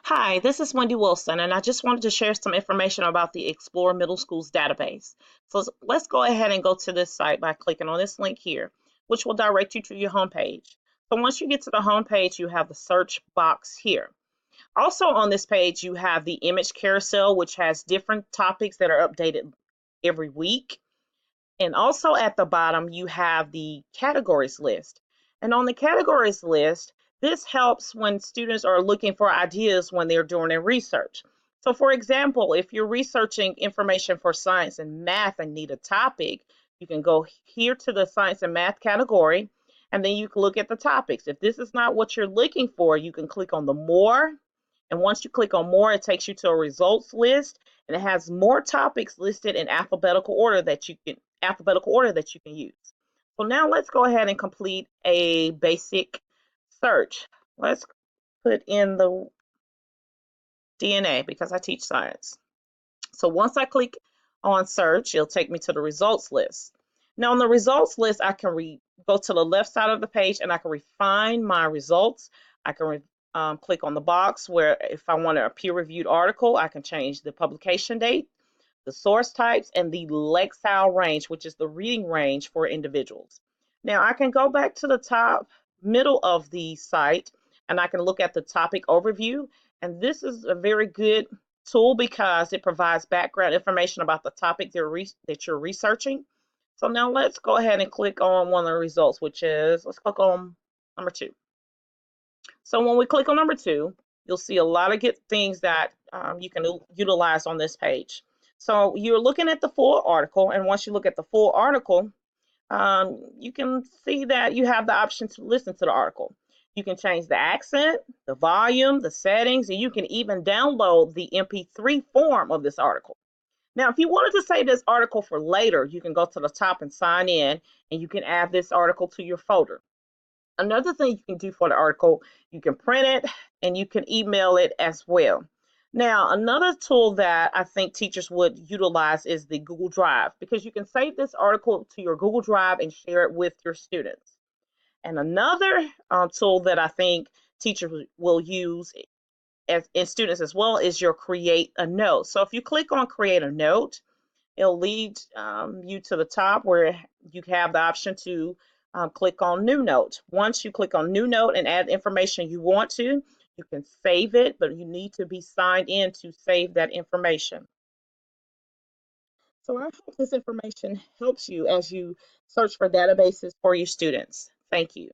Hi, this is Wendy Wilson, and I just wanted to share some information about the Explore Middle Schools database. So let's go ahead and go to this site by clicking on this link here, which will direct you to your homepage. So once you get to the homepage, you have the search box here. Also on this page, you have the image carousel, which has different topics that are updated every week. And also at the bottom, you have the categories list. And on the categories list, this helps when students are looking for ideas when they're doing their research. So for example, if you're researching information for science and math and need a topic, you can go here to the science and math category, and then you can look at the topics. If this is not what you're looking for, you can click on the more. And once you click on more, it takes you to a results list, and it has more topics listed in alphabetical order that you can use. So now let's go ahead and complete a basic search. Let's put in the DNA because I teach science. So once I click on search, it'll take me to the results list. Now on the results list, I can go to the left side of the page and I can refine my results. I can click on the box where if I want a peer-reviewed article, I can change the publication date, the source types, and the Lexile range, which is the reading range for individuals. Now I can go back to the top middle of the site and I can look at the topic overview. And this is a very good tool because it provides background information about the topic that you're researching. So now let's go ahead and click on one of the results, which is, let's click on number 2. So when we click on number 2, you'll see a lot of good things that you can utilize on this page. So you're looking at the full article, and once you look at the full article, you can see that you have the option to listen to the article. You can change the accent, the volume, the settings, and you can even download the MP3 form of this article. Now, if you wanted to save this article for later, you can go to the top and sign in, and you can add this article to your folder. Another thing you can do for the article, you can print it and you can email it as well. Now, another tool that I think teachers would utilize is the Google Drive because you can save this article to your Google Drive and share it with your students. And another tool that I think teachers will use and students as well is your Create a Note. So if you click on Create a Note, it'll lead you to the top where you have the option to click on New Note. Once you click on New Note and add information you want to, you can save it, but you need to be signed in to save that information. So I hope this information helps you as you search for databases for your students. Thank you.